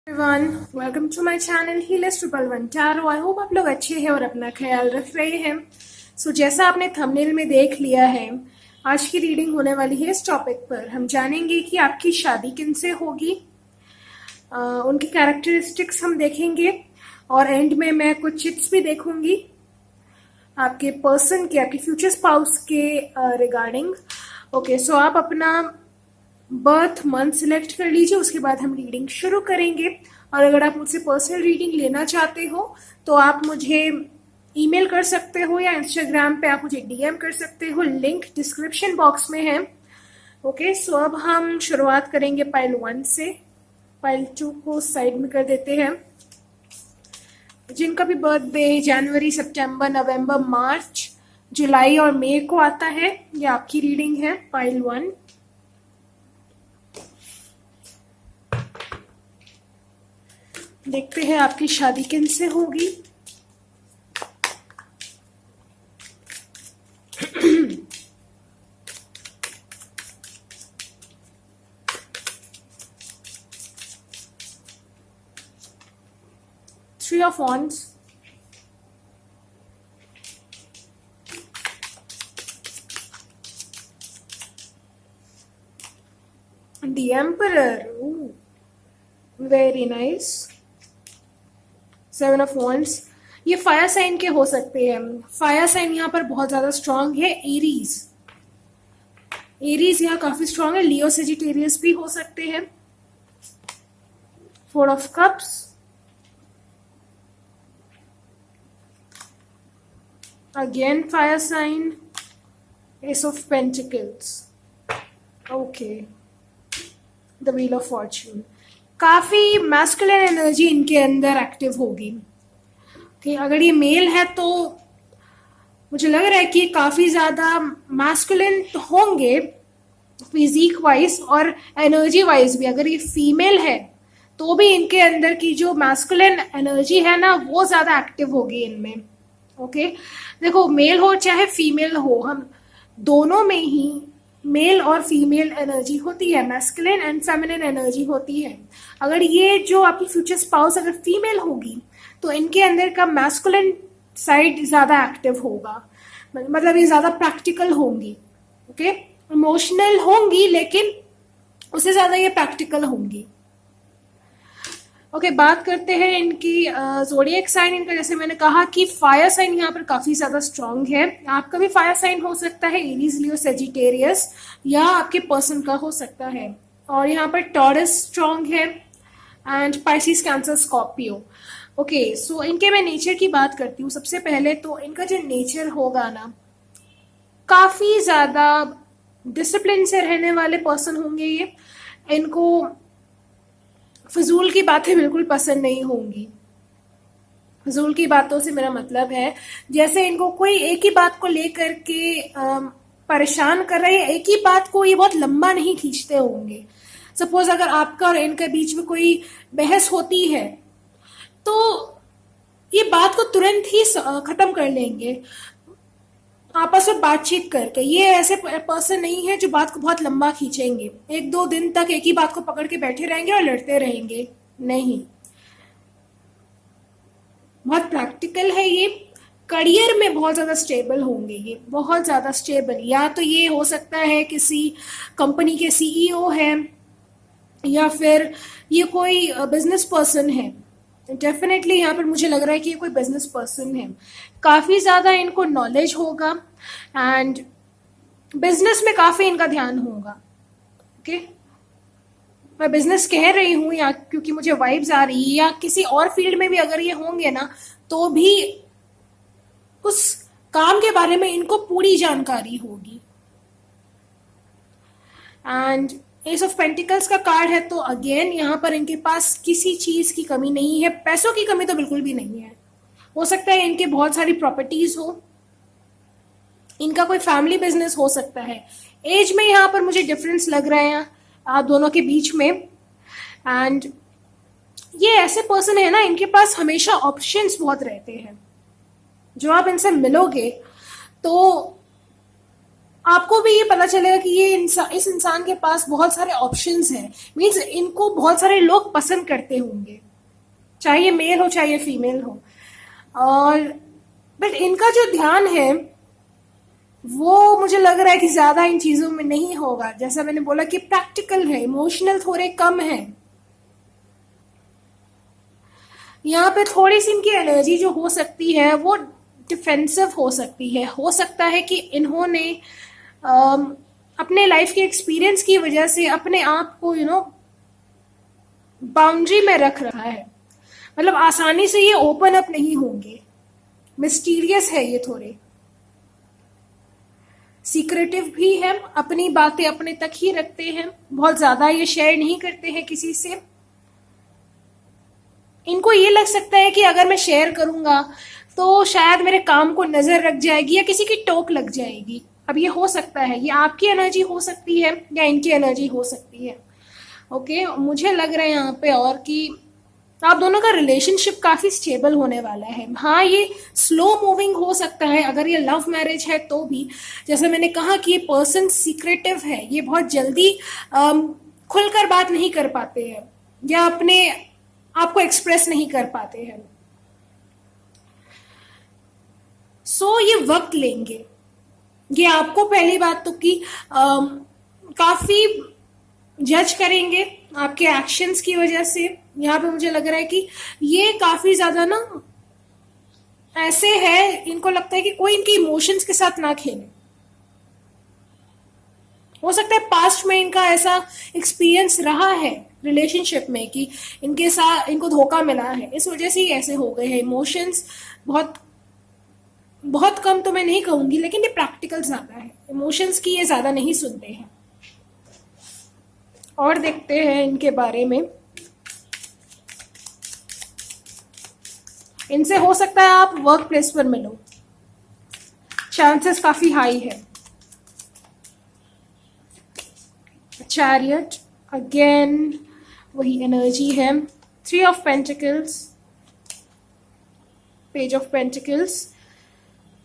Everyone, welcome to my channel healers triple one tarot. I hope आप लोग अच्छे हैं और अपना ख्याल रख रहे हैं। जैसा आपने थंबनेल में देख लिया है, आज की रीडिंग होने वाली है इस टॉपिक पर। हम जानेंगे कि आपकी शादी किनसे होगी, उनकी कैरेक्टरिस्टिक्स हम देखेंगे और एंड में मैं कुछ चिट्स भी देखूंगी आपके पर्सन के, आपके फ्यूचर स्पाउस के रिगार्डिंग। ओके, सो आप अपना बर्थ मंथ सिलेक्ट कर लीजिए, उसके बाद हम रीडिंग शुरू करेंगे। और अगर आप मुझसे पर्सनल रीडिंग लेना चाहते हो तो आप मुझे ईमेल कर सकते हो या इंस्टाग्राम पे आप मुझे डीएम कर सकते हो, लिंक डिस्क्रिप्शन बॉक्स में है। ओके, सो अब हम शुरुआत करेंगे पाइल 1 से। पाइल 2 को साइड में कर देते हैं। जिनका भी बर्थडे जनवरी, सितंबर, नवंबर, मार्च, जुलाई और मई को आता है, ये आपकी रीडिंग है पाइल 1। देखते हैं आपकी शादी किनसे होगी। Three of wands, the emperor, very nice. Seven of wands, ये फायर साइन के हो सकते हैं। फायर साइन यहाँ पर बहुत ज्यादा स्ट्रांग है। एरीज, एरीज यहाँ काफी स्ट्रांग है। लियो, सेजिटेरियस भी हो सकते हैं। Four of cups, again fire sign. Ace of pentacles, okay. The wheel of fortune, काफी मैस्कुलिन एनर्जी इनके अंदर एक्टिव होगी। ओके, अगर ये मेल है तो मुझे लग रहा है कि काफी ज्यादा मैस्कुलिन तो होंगे फिजिक वाइज और एनर्जी वाइज भी। अगर ये फीमेल है तो भी इनके अंदर की जो मैस्कुलिन एनर्जी है ना, वो ज्यादा एक्टिव होगी इनमें। ओके, देखो मेल हो चाहे फीमेल हो, हम दोनों में ही मेल और फीमेल एनर्जी होती है, मैस्कुलिन एंड फेमिनिन एनर्जी होती है। अगर ये जो आपकी फ्यूचर स्पाउस अगर फीमेल होगी तो इनके अंदर का मैस्कुलिन साइड ज्यादा एक्टिव होगा, मतलब ये ज्यादा प्रैक्टिकल होंगी। ओके, इमोशनल होंगी लेकिन उससे ज्यादा ये प्रैक्टिकल होंगी। ओके, बात करते हैं इनकी ज़ोडिएक साइन। इनका जैसे मैंने कहा कि फायर साइन यहाँ पर काफी ज्यादा स्ट्रांग है। आपका भी फायर साइन हो सकता है, एरीज, लियो, सेजिटेरियस, या आपके पर्सन का हो सकता है। और यहाँ पर टॉरस स्ट्रांग है and Pisces, Cancer, Scorpio. Okay, so इनके मैं नेचर की बात करती हूँ। सबसे पहले तो इनका जो नेचर होगा ना, काफी ज्यादा डिसिप्लिन से रहने वाले पर्सन होंगे ये। इनको फजूल की बातें बिल्कुल पसंद नहीं होंगी। फजूल की बातों से मेरा मतलब है जैसे इनको कोई एक ही बात को लेकर के परेशान कर रहे हैं, एक ही बात को ये बहुत लंबा नहीं खींचते होंगे। सपोज अगर आपका और इनके बीच में कोई बहस होती है तो ये बात को तुरंत ही खत्म कर लेंगे आपस में बातचीत करके। ये ऐसे पर्सन नहीं है जो बात को बहुत लंबा खींचेंगे, एक दो दिन तक एक ही बात को पकड़ के बैठे रहेंगे और लड़ते रहेंगे, नहीं। बहुत प्रैक्टिकल है ये। करियर में बहुत ज्यादा स्टेबल होंगे ये, बहुत ज्यादा स्टेबल। या तो ये हो सकता है किसी कंपनी के सीईओ है, या फिर ये कोई बिजनेस पर्सन है। डेफिनेटली यहाँ पर मुझे लग रहा है कि ये कोई बिजनेस पर्सन है। काफी ज्यादा इनको नॉलेज होगा एंड बिजनेस में काफी इनका ध्यान होगा। ओके, मैं बिजनेस कह रही हूँ या क्योंकि मुझे वाइब्स आ रही है, या किसी और फील्ड में भी अगर ये होंगे ना तो भी उस काम के बारे में इनको पूरी जानकारी होगी। एंड एस ऑफ पेंटिकल्स का कार्ड है तो अगेन यहाँ पर इनके पास किसी चीज की कमी नहीं है। पैसों की कमी तो बिल्कुल भी नहीं है। हो सकता है इनके बहुत सारी प्रॉपर्टीज हो, इनका कोई फैमिली बिजनेस हो सकता है। एज में यहाँ पर मुझे डिफरेंस लग रहा है आप दोनों के बीच में। एंड ये ऐसे पर्सन है ना, इनके पास हमेशा ऑप्शंस बहुत रहते हैं। जो आप इनसे मिलोगे तो आपको भी ये पता चलेगा कि ये इस इंसान के पास बहुत सारे ऑप्शंस हैं, मीन्स इनको बहुत सारे लोग पसंद करते होंगे, चाहे ये मेल हो चाहे ये फीमेल हो। और बट इनका जो ध्यान है वो मुझे लग रहा है कि ज्यादा इन चीजों में नहीं होगा। जैसा मैंने बोला कि प्रैक्टिकल है, इमोशनल थोड़े कम है। यहाँ पे थोड़ी सी इनकी एनर्जी जो हो सकती है वो डिफेंसिव हो सकती है। हो सकता है कि इन्होंने अपने लाइफ के एक्सपीरियंस की वजह से अपने आप को बाउंड्री में रख रहा है, मतलब आसानी से ये ओपन अप नहीं होंगे। मिस्टीरियस है ये, थोड़े सीक्रेटिव भी है, अपनी बातें अपने तक ही रखते हैं, बहुत ज्यादा ये शेयर नहीं करते हैं किसी से। इनको ये लग सकता है कि अगर मैं शेयर करूंगा तो शायद मेरे काम को नजर रख जाएगी या किसी की टोक लग जाएगी। अब ये हो सकता है, ये आपकी एनर्जी हो सकती है या इनकी एनर्जी हो सकती है। ओके, मुझे लग रहा है यहाँ पे और कि आप दोनों का रिलेशनशिप काफी स्टेबल होने वाला है। हाँ, ये स्लो मूविंग हो सकता है अगर ये लव मैरिज है तो भी। जैसे मैंने कहा कि ये पर्सन सीक्रेटिव है, ये बहुत जल्दी खुलकर बात नहीं कर पाते हैं या अपने आपको एक्सप्रेस नहीं कर पाते हैं। सो ये वक्त लेंगे। ये आपको पहली बात तो कि काफी जज करेंगे आपके एक्शंस की वजह से। यहाँ पे मुझे लग रहा है कि ये काफी ज्यादा ऐसे है, इनको लगता है कि कोई इनके इमोशंस के साथ ना खेले। हो सकता है पास्ट में इनका ऐसा एक्सपीरियंस रहा है रिलेशनशिप में कि इनके साथ इनको धोखा मिला है, इस वजह से ही ऐसे हो गए हैं। इमोशंस बहुत बहुत कम तो मैं नहीं कहूंगी, लेकिन ये प्रैक्टिकल ज्यादा है, इमोशंस की ये ज्यादा नहीं सुनते हैं। और देखते हैं इनके बारे में। इनसे हो सकता है आप वर्क प्लेस पर मिलो, चांसेस काफी हाई है। चैरियट अगेन वही एनर्जी है। 3 of pentacles, page of pentacles,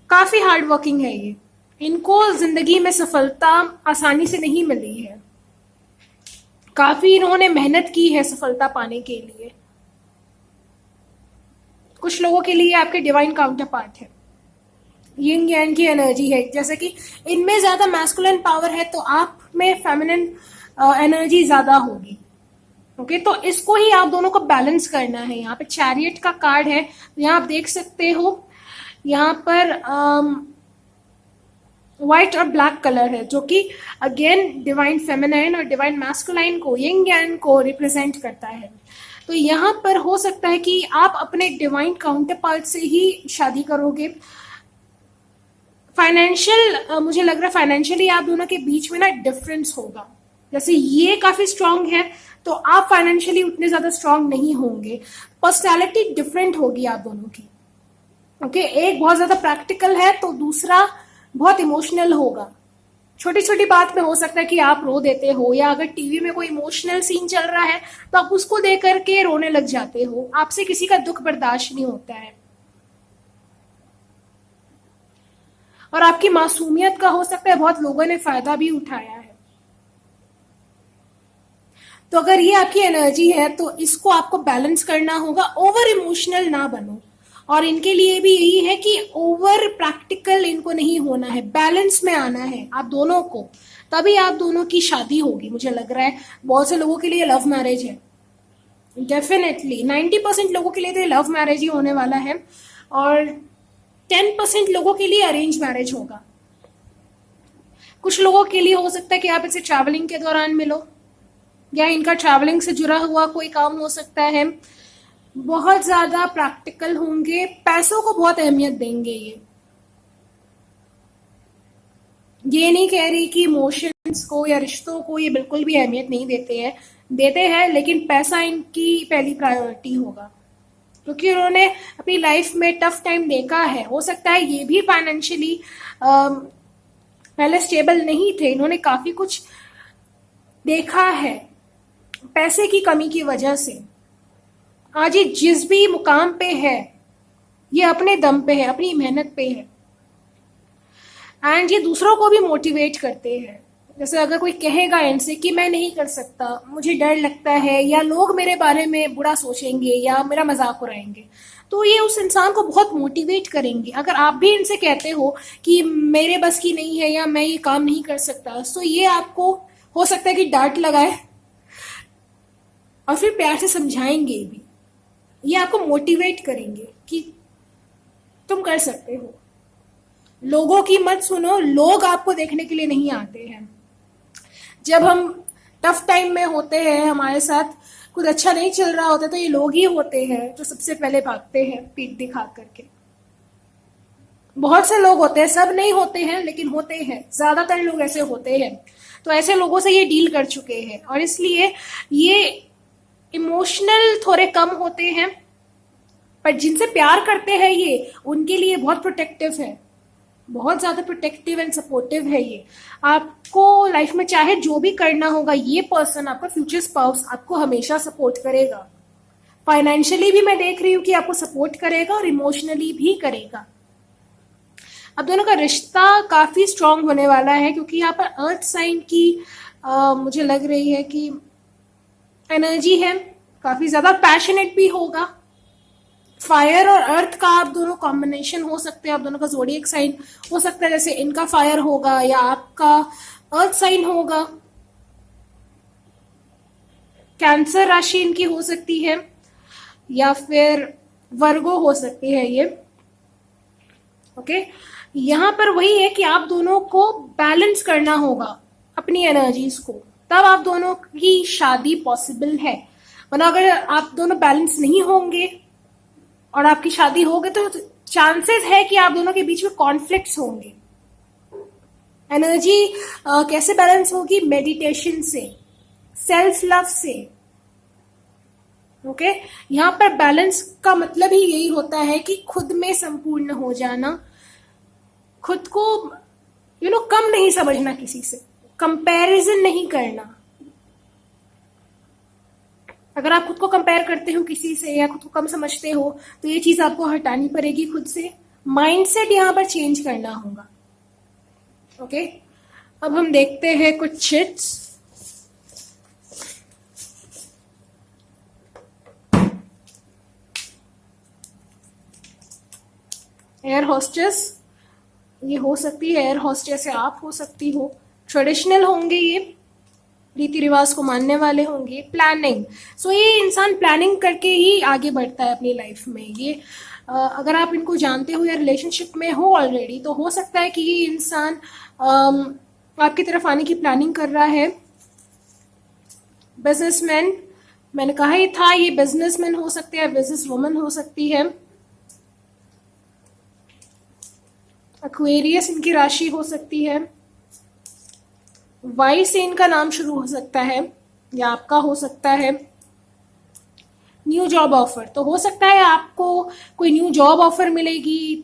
काफी हार्ड वर्किंग है ये। इनको जिंदगी में सफलता आसानी से नहीं मिली है, काफी इन्होंने मेहनत की है सफलता पाने के लिए। कुछ लोगों के लिए आपके डिवाइन काउंटर पार्ट है, यिंग यांग की एनर्जी है। जैसे कि इनमें ज्यादा मैस्कुलिन पावर है तो आप में फेमिनिन एनर्जी ज्यादा होगी। ओके, तो इसको ही आप दोनों को बैलेंस करना है। यहाँ पे चैरियट का कार्ड है, यहाँ आप देख सकते हो, यहाँ पर व्हाइट और ब्लैक कलर है, जो कि अगेन डिवाइन फेमिनाइन और डिवाइन मैस्कुलाइन को, यिंग यांग को रिप्रेजेंट करता है। तो यहाँ पर हो सकता है कि आप अपने डिवाइन काउंटर पार्ट से ही शादी करोगे। फाइनेंशियल, मुझे लग रहा है फाइनेंशियली आप दोनों के बीच में डिफरेंस होगा। जैसे ये काफी स्ट्रांग है तो आप फाइनेंशियली उतने ज्यादा स्ट्रांग नहीं होंगे। पर्सनैलिटी डिफरेंट होगी आप दोनों की। ओके, एक बहुत ज्यादा प्रैक्टिकल है तो दूसरा बहुत इमोशनल होगा। छोटी छोटी बात में हो सकता है कि आप रो देते हो, या अगर टीवी में कोई इमोशनल सीन चल रहा है तो आप उसको देख करके रोने लग जाते हो। आपसे किसी का दुख बर्दाश्त नहीं होता है। और आपकी मासूमियत का हो सकता है बहुत लोगों ने फायदा भी उठाया है। तो अगर ये आपकी एनर्जी है तो इसको आपको बैलेंस करना होगा, ओवर इमोशनल ना बनो। और इनके लिए भी यही है कि ओवर प्रैक्टिकल इनको नहीं होना है, बैलेंस में आना है आप दोनों को, तभी आप दोनों की शादी होगी। मुझे लग रहा है बहुत से लोगों के लिए लव मैरिज है, डेफिनेटली 90% लोगों के लिए तो लव मैरिज ही होने वाला है, और 10% लोगों के लिए अरेंज मैरिज होगा। कुछ लोगों के लिए हो सकता है कि आप इसे ट्रैवलिंग के दौरान मिलो, या इनका ट्रैवलिंग से जुड़ा हुआ कोई काम हो सकता है। बहुत ज्यादा प्रैक्टिकल होंगे, पैसों को बहुत अहमियत देंगे। ये नहीं कह रही कि इमोशंस को या रिश्तों को ये बिल्कुल भी अहमियत नहीं देते हैं, लेकिन पैसा इनकी पहली प्रायोरिटी होगा, क्योंकि उन्होंने अपनी लाइफ में टफ टाइम देखा है। हो सकता है ये भी फाइनेंशियली पहले स्टेबल नहीं थे, इन्होंने काफी कुछ देखा है पैसे की कमी की वजह से। आज ये जिस भी मुकाम पे है ये अपने दम पे है, अपनी मेहनत पे है। एंड ये दूसरों को भी मोटिवेट करते हैं। जैसे अगर कोई कहेगा इनसे कि मैं नहीं कर सकता, मुझे डर लगता है, या लोग मेरे बारे में बुरा सोचेंगे या मेरा मजाक उड़ाएंगे, तो ये उस इंसान को बहुत मोटिवेट करेंगे। अगर आप भी इनसे कहते हो कि मेरे बस की नहीं है या मैं ये काम नहीं कर सकता, तो ये आपको हो सकता है कि डांट लगाए और फिर प्यार से समझाएंगे भी। ये आपको मोटिवेट करेंगे कि तुम कर सकते हो। लोगों की मत सुनो, लोग आपको देखने के लिए नहीं आते हैं। जब हम टफ टाइम में होते हैं, हमारे साथ कुछ अच्छा नहीं चल रहा होता, तो ये लोग ही होते हैं जो सबसे पहले भागते हैं पीठ दिखा करके। बहुत से लोग होते हैं, सब नहीं होते हैं लेकिन होते हैं, ज्यादातर लोग ऐसे होते हैं। तो ऐसे लोगों से ये डील कर चुके हैं और इसलिए ये इमोशनल थोड़े कम होते हैं, पर जिनसे प्यार करते हैं ये उनके लिए बहुत प्रोटेक्टिव है, बहुत ज्यादा प्रोटेक्टिव एंड सपोर्टिव है ये। आपको लाइफ में चाहे जो भी करना होगा, ये पर्सन, आपका फ्यूचर स्पाउस, आपको हमेशा सपोर्ट करेगा। फाइनेंशियली भी मैं देख रही हूँ कि आपको सपोर्ट करेगा और इमोशनली भी करेगा। अब दोनों का रिश्ता काफी स्ट्रांग होने वाला है, क्योंकि यहाँ पर अर्थ साइन की मुझे लग रही है कि एनर्जी है, काफी ज्यादा पैशनेट भी होगा। फायर और अर्थ का आप दोनों कॉम्बिनेशन हो सकते हैं, आप दोनों का जोडिएक साइन हो सकता है, जैसे इनका फायर होगा या आपका अर्थ साइन होगा। कैंसर राशि इनकी हो सकती है या फिर वर्गो हो सकती है ये। ओके, यहां पर वही है कि आप दोनों को बैलेंस करना होगा अपनी एनर्जीज को, तब आप दोनों की शादी पॉसिबल है। वरना अगर आप दोनों बैलेंस नहीं होंगे और आपकी शादी हो गई, तो चांसेस है कि आप दोनों के बीच में कॉन्फ्लिक्ट्स होंगे। एनर्जी कैसे बैलेंस होगी? मेडिटेशन से, सेल्फ लव से। ओके, यहां पर बैलेंस का मतलब ही यही होता है कि खुद में संपूर्ण हो जाना, खुद को कम नहीं समझना, किसी से कंपैरिजन नहीं करना। अगर आप खुद को कंपेयर करते हो किसी से या खुद को कम समझते हो, तो ये चीज आपको हटानी पड़ेगी खुद से। माइंडसेट यहां पर चेंज करना होगा। ओके, अब हम देखते हैं कुछ चिट्स। एयर होस्टेस ये हो सकती है, एयर होस्टेस आप हो सकती हो। ट्रेडिशनल होंगे ये, रीति रिवाज को मानने वाले होंगे। प्लानिंग, सो ये इंसान प्लानिंग करके ही आगे बढ़ता है अपनी लाइफ में। ये अगर आप इनको जानते हो या रिलेशनशिप में हो ऑलरेडी, तो हो सकता है कि ये इंसान आपकी तरफ आने की प्लानिंग कर रहा है। बिजनेसमैन, मैंने कहा ही था, ये बिजनेसमैन हो सकते हैं, बिजनेस वुमन हो सकती है। एक्वेरियस इनकी राशि हो सकती है। वाई से इनका नाम शुरू हो सकता है या आपका हो सकता है। न्यू जॉब ऑफर, तो हो सकता है आपको कोई न्यू जॉब ऑफर मिलेगी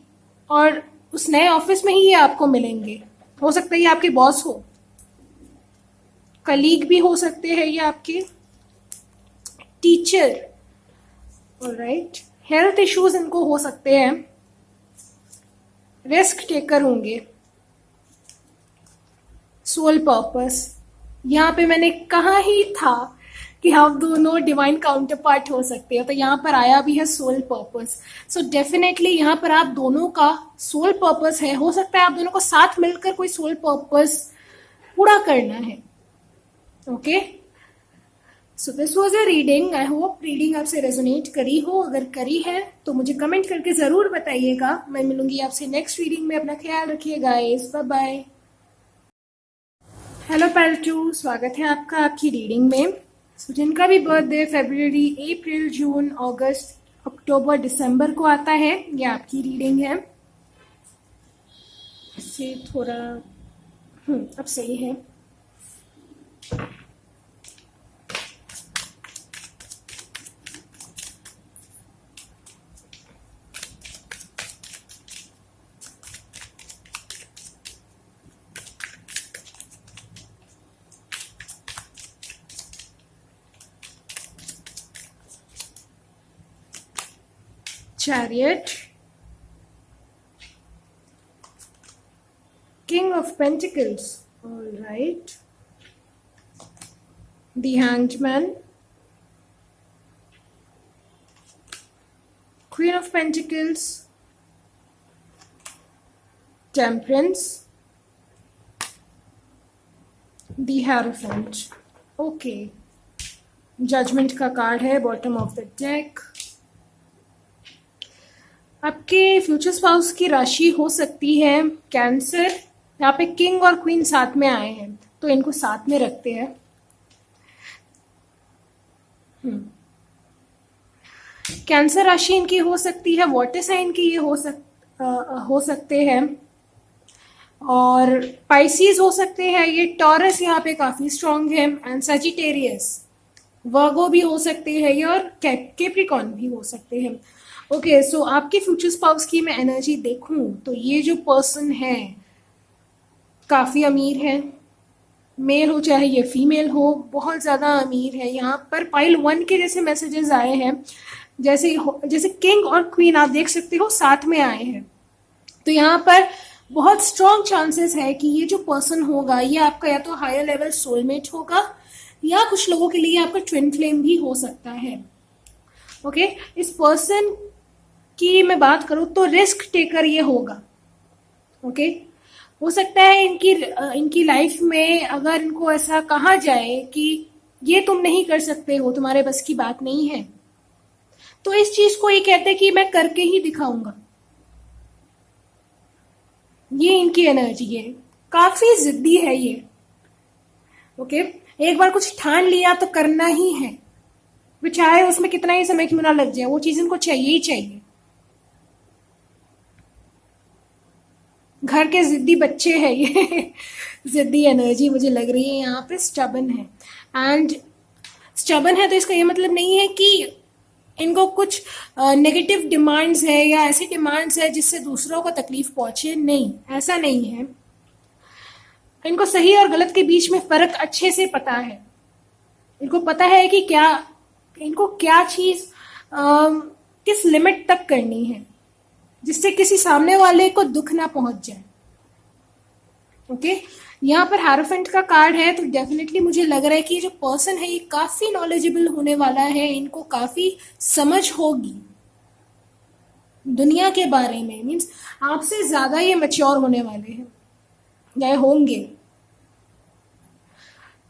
और उस नए ऑफिस में ही ये आपको मिलेंगे। हो सकता है ये आपके बॉस हो, कलीग भी हो सकते हैं ये आपके, टीचर। ऑलराइट, हेल्थ इश्यूज इनको हो सकते हैं। रिस्क टेकर होंगे। सोल पर्पस, यहाँ पे मैंने कहा ही था कि आप दोनों डिवाइन काउंटर पार्ट हो सकते हैं, तो यहाँ पर आया भी है सोल पर्पस। सो डेफिनेटली यहाँ पर आप दोनों का सोल पर्पस है। हो सकता है आप दोनों को साथ मिलकर कोई सोल पर्पस पूरा करना है। Okay, so this was a reading. I hope reading आपसे रेजोनेट करी हो। अगर करी है तो मुझे कमेंट करके जरूर बताइएगा। मैं मिलूंगी आपसे नेक्स्ट रीडिंग में। अपना ख्याल रखिए गाइस, बाय बाय। हेलो पैल्टू, स्वागत है आपका आपकी रीडिंग में। सो जिनका भी बर्थडे फरवरी, अप्रैल, जून, अगस्त, अक्टूबर, दिसंबर को आता है, ये आपकी रीडिंग है। इससे थोड़ा अब सही है। Chariot, King of Pentacles. All right. The Hanged Man. Queen of Pentacles. Temperance. The Hierophant. Okay. Judgement का कार्ड है बॉटम ऑफ द डेक. आपके फ्यूचर स्पाउस की राशि हो सकती है कैंसर. यहाँ पे किंग और क्वीन साथ में आए हैं तो इनको साथ में रखते हैं. कैंसर राशि इनकी हो सकती है. वाटर साइन की ये हो सकते हैं. और पाइसिस हो सकते हैं. ये टॉरस यहाँ पे काफी स्ट्रांग है. एंड सजिटेरियस वर्गो भी हो सकते हैं ये. और कैप्रिकॉन भी हो सकते हैं. ओके, सो आपके फ्यूचर स्पाउस की मैं एनर्जी देखूं तो ये जो पर्सन है काफी अमीर है. मेल हो चाहे ये फीमेल हो, बहुत ज्यादा अमीर है. यहाँ पर पाइल 1 के जैसे मैसेजेस आए हैं. जैसे किंग और क्वीन आप देख सकते हो साथ में आए हैं. तो यहाँ पर बहुत स्ट्रॉन्ग चांसेस है कि ये जो पर्सन होगा ये आपका या तो हायर लेवल सोलमेट होगा या कुछ लोगों के लिए आपका ट्विन फ्लेम भी हो सकता है. ओके, इस पर्सन की मैं बात करूं तो रिस्क टेकर ये होगा. ओके, हो सकता है इनकी लाइफ में अगर इनको ऐसा कहा जाए कि ये तुम नहीं कर सकते हो, तुम्हारे बस की बात नहीं है, तो इस चीज को ये कहते हैं कि मैं करके ही दिखाऊंगा. ये इनकी एनर्जी है. काफी जिद्दी है ये. ओके, एक बार कुछ ठान लिया तो करना ही है. चाहे उसमें कितना ही समय क्यों ना लग जाए, वो चीज इनको चाहिए ही चाहिए. घर के जिद्दी बच्चे हैं ये. जिद्दी एनर्जी मुझे लग रही है यहाँ पे. स्टबन है. एंड स्टबन है तो इसका ये मतलब नहीं है कि इनको कुछ नेगेटिव डिमांड्स है या ऐसी डिमांड्स है जिससे दूसरों को तकलीफ पहुंचे. नहीं, ऐसा नहीं है. इनको सही और गलत के बीच में फर्क अच्छे से पता है. इनको पता है कि इनको क्या चीज किस लिमिट तक करनी है जिससे किसी सामने वाले को दुख ना पहुंच जाए. ओके, यहाँ पर हैरोफेंट का कार्ड है तो डेफिनेटली मुझे लग रहा है कि जो पर्सन है ये काफी नॉलेजेबल होने वाला है. इनको काफी समझ होगी दुनिया के बारे में. मीन्स आपसे ज्यादा ये मैच्योर होने वाले हैं या होंगे.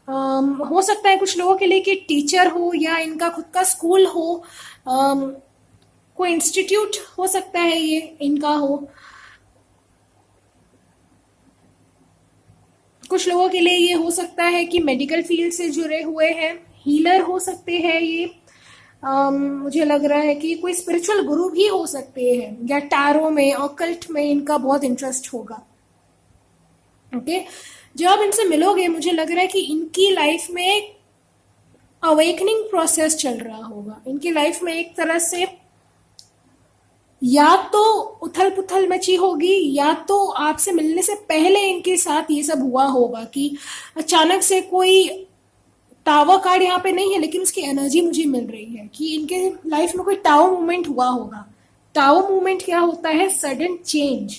हो सकता है कुछ लोगों के लिए कि टीचर हो या इनका खुद का स्कूल हो. कोई इंस्टीट्यूट हो सकता है ये इनका हो. कुछ लोगों के लिए ये हो सकता है कि मेडिकल फील्ड से जुड़े हुए हैं. हीलर हो सकते हैं ये. मुझे लग रहा है कि कोई स्पिरिचुअल गुरु भी हो सकते हैं या टैरो में ऑकल्ट में इनका बहुत इंटरेस्ट होगा. ओके, जब आप इनसे मिलोगे मुझे लग रहा है कि इनकी लाइफ में एक अवेकनिंग प्रोसेस चल रहा होगा. इनकी लाइफ में एक तरह से या तो उथल पुथल मची होगी या तो आपसे मिलने से पहले इनके साथ ये सब हुआ होगा कि अचानक से कोई टावर कार्ड यहाँ पे नहीं है लेकिन उसकी एनर्जी मुझे मिल रही है कि इनके लाइफ में कोई टावर मूवमेंट हुआ होगा. टावर मूवमेंट क्या होता है? सडन चेंज,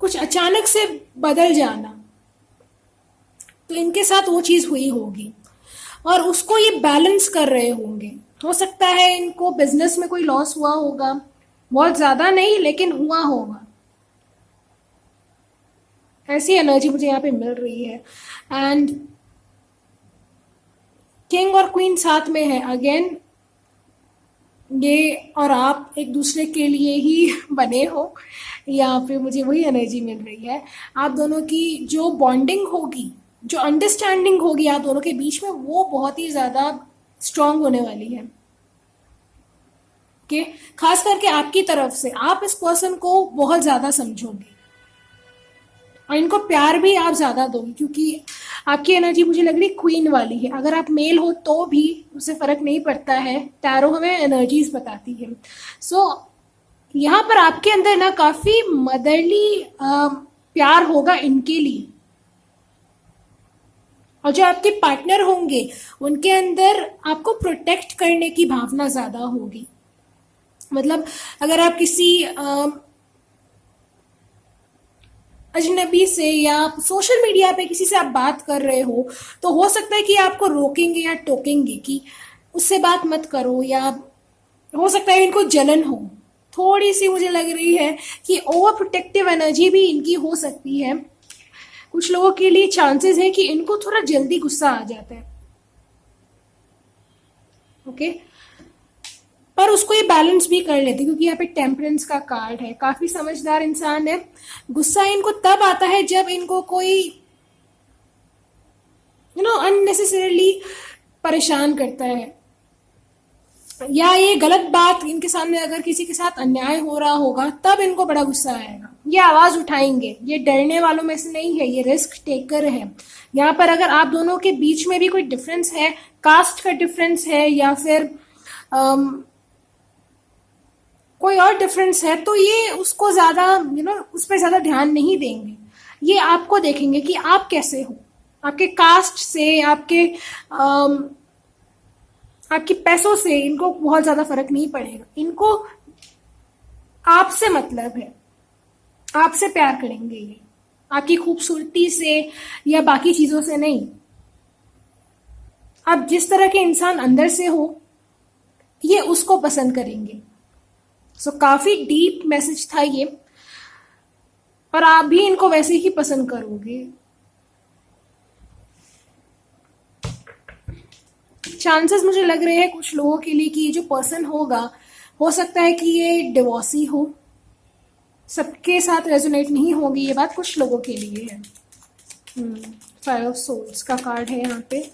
कुछ अचानक से बदल जाना. तो इनके साथ वो चीज हुई होगी और उसको ये बैलेंस कर रहे होंगे. हो सकता है इनको बिजनेस में कोई लॉस हुआ होगा, बहुत ज्यादा नहीं लेकिन हुआ होगा. ऐसी एनर्जी मुझे यहाँ पे मिल रही है. एंड किंग और क्वीन साथ में है. अगेन ये और आप एक दूसरे के लिए ही बने हो. यहाँ पे मुझे वही एनर्जी मिल रही है. आप दोनों की जो बॉन्डिंग होगी, जो अंडरस्टैंडिंग होगी आप दोनों के बीच में, वो बहुत ही ज्यादा स्ट्रांग होने वाली है. ओके, खास करके आपकी तरफ से आप इस पर्सन को बहुत ज्यादा समझोगे और इनको प्यार भी आप ज्यादा दोगे क्योंकि आपकी एनर्जी मुझे लग रही क्वीन वाली है. अगर आप मेल हो तो भी उससे फर्क नहीं पड़ता है. टैरो हमें एनर्जीज बताती है. सो यहाँ पर आपके अंदर ना काफी मदरली प्यार होगा इनके लिए. और जो आपके पार्टनर होंगे उनके अंदर आपको प्रोटेक्ट करने की भावना ज्यादा होगी. मतलब अगर आप किसी अजनबी से या सोशल मीडिया पे किसी से आप बात कर रहे हो, हो सकता है कि आपको रोकेंगे या टोकेंगे कि उससे बात मत करो, या हो सकता है इनको जलन हो। थोड़ी सी मुझे लग रही है कि ओवर प्रोटेक्टिव एनर्जी भी इनकी हो सकती है। कुछ लोगों के लिए चांसेस है कि इनको थोड़ा जल्दी गुस्सा आ जाता है। ओके, पर उसको ये बैलेंस भी कर लेते, क्योंकि यहाँ पे टेम्परेंस का कार्ड है, काफी समझदार इंसान है। गुस्सा इनको तब आता है जब इनको कोई अननेसेसरीली परेशान करता है, या ये गलत बात इनके सामने अगर किसी के साथ अन्याय हो रहा होगा तब इनको बड़ा गुस्सा आएगा। ये आवाज उठाएंगे, ये डरने वालों में से नहीं है, ये रिस्क टेकर है। यहाँ पर अगर आप दोनों के बीच में भी कोई डिफरेंस है, कास्ट का डिफरेंस है या फिर कोई और डिफरेंस है, तो ये उसको ज्यादा उस पर ज्यादा ध्यान नहीं देंगे। ये आपको देखेंगे कि आप कैसे हो, आपके कास्ट से, आपके पैसों से इनको बहुत ज्यादा फर्क नहीं पड़ेगा। इनको आपसे मतलब है, आपसे प्यार करेंगे ये, आपकी खूबसूरती से या बाकी चीजों से नहीं। आप जिस तरह के इंसान अंदर से हो, ये उसको पसंद करेंगे। काफी डीप मैसेज था ये, और आप भी इनको वैसे ही पसंद करोगे। चांसेस मुझे लग रहे हैं कुछ लोगों के लिए कि ये जो पर्सन होगा, हो सकता है कि ये डिवोर्सी हो। सबके साथ रेजोनेट नहीं होगी ये बात, कुछ लोगों के लिए है। 5 ऑफ सोल्स का कार्ड है यहाँ पे।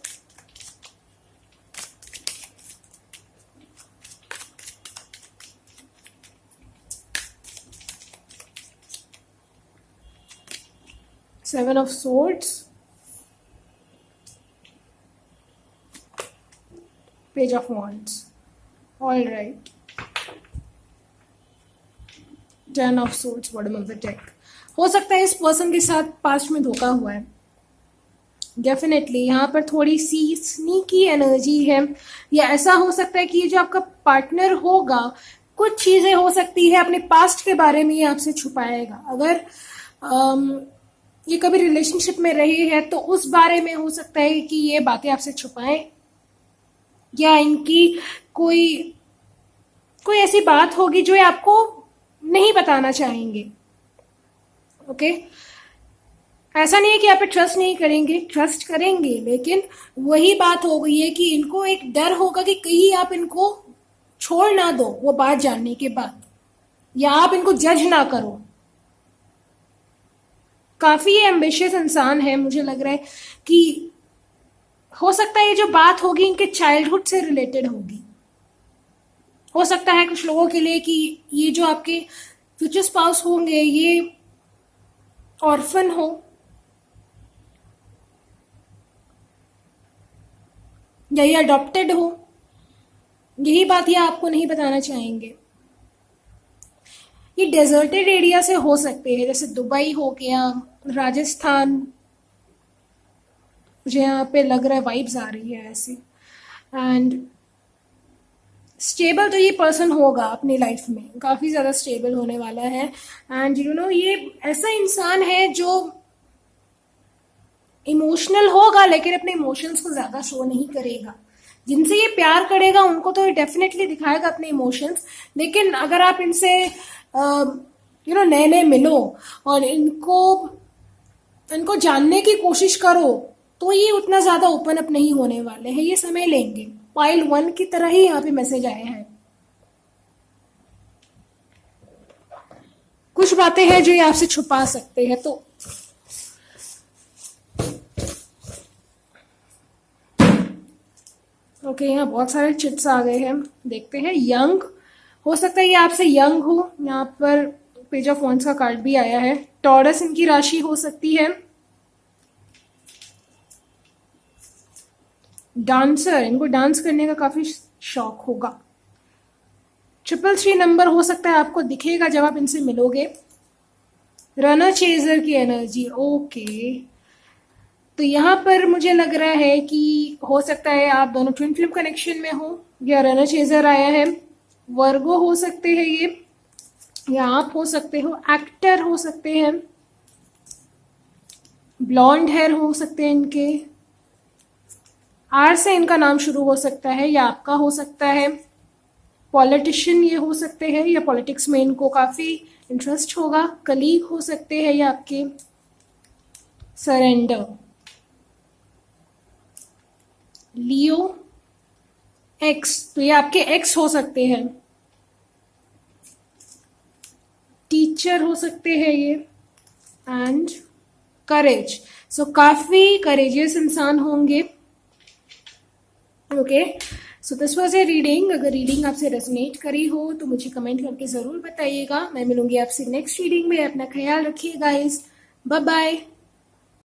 Seven of swords, page of wands, all right, 10 of swords, bottom of the deck. हो सकता है इस पर्सन के साथ पास्ट में धोखा हुआ है, डेफिनेटली। यहाँ पर थोड़ी सी स्नीकी एनर्जी है, या ऐसा हो सकता है कि ये जो आपका पार्टनर होगा, कुछ चीजें हो सकती है अपने पास्ट के बारे में ये आपसे छुपाएगा। अगर ये कभी रिलेशनशिप में रहे हैं तो उस बारे में हो सकता है कि ये बातें आपसे छुपाएं, या इनकी कोई ऐसी बात होगी जो ये आपको नहीं बताना चाहेंगे। ओके, ऐसा नहीं है कि आप पे ट्रस्ट नहीं करेंगे, ट्रस्ट करेंगे, लेकिन वही बात हो गई है कि इनको एक डर होगा कि कहीं आप इनको छोड़ ना दो वो बात जानने के बाद, या आप इनको जज ना करो। काफी एम्बिशियस इंसान है, मुझे लग रहा है कि हो सकता है ये जो बात होगी इनके चाइल्डहुड से रिलेटेड होगी। हो सकता है कुछ लोगों के लिए कि ये जो आपके फ्यूचर स्पाउस होंगे ये ऑर्फन हो, या ये अडॉप्टेड हो। यही बात ये आपको नहीं बताना चाहेंगे। ये डेजर्टेड एरिया से हो सकते हैं, जैसे दुबई हो गया, राजस्थान, मुझे यहाँ पे लग रहा है वाइब्स आ रही है ऐसी। एंड स्टेबल तो ये पर्सन होगा अपनी लाइफ में, काफी ज्यादा स्टेबल होने वाला है। एंड ये ऐसा इंसान है जो इमोशनल होगा, लेकिन अपने इमोशंस को ज्यादा शो नहीं करेगा। जिनसे ये प्यार करेगा उनको तो डेफिनेटली दिखाएगा अपने इमोशंस, लेकिन अगर आप इनसे नए नए मिलो और इनको जानने की कोशिश करो, तो ये उतना ज्यादा ओपन अप नहीं होने वाले हैं, ये समय लेंगे। पाइल 1 की तरह ही यहाँ पे मैसेज आए हैं। कुछ बातें हैं जो ये आपसे छुपा सकते हैं, तो ओके, यहाँ बहुत सारे चिट्स आ गए हैं, देखते हैं। यंग हो सकता है ये आपसे यंग हो, यहाँ पर पेज ऑफ वॉन्ड्स का कार्ड भी आया है। टॉरस इनकी राशि हो सकती है। डांसर, इनको डांस करने का काफी शौक होगा। 333 नंबर हो सकता है आपको दिखेगा जब आप इनसे मिलोगे। रनर चेजर की एनर्जी, ओके, तो यहाँ पर मुझे लग रहा है कि हो सकता है आप दोनों ट्विन फ्लेम कनेक्शन में हो, या रनर चेजर आया है। वर्गो हो सकते हैं ये, या आप हो सकते हो, एक्टर हो सकते हैं। ब्लॉन्ड हेयर हो सकते हैं इनके, आर से इनका नाम शुरू हो सकता है या आपका हो सकता है, पॉलिटिशियन ये हो सकते हैं या पॉलिटिक्स में इनको काफ़ी इंटरेस्ट होगा, कलीग हो सकते हैं या आपके, सरेंडर, लियो, एक्स, तो ये आपके एक्स हो सकते हैं, टीचर हो सकते हैं ये, एंड करेज, सो काफ़ी करेजियस इंसान होंगे। Okay, so this was a reading. अगर रीडिंग आपसे रेजोनेट करी हो तो मुझे कमेंट करके ज़रूर बताइएगा। मैं मिलूंगी आपसे नेक्स्ट रीडिंग में। अपना ख्याल रखिए गाइस, बाय बाय।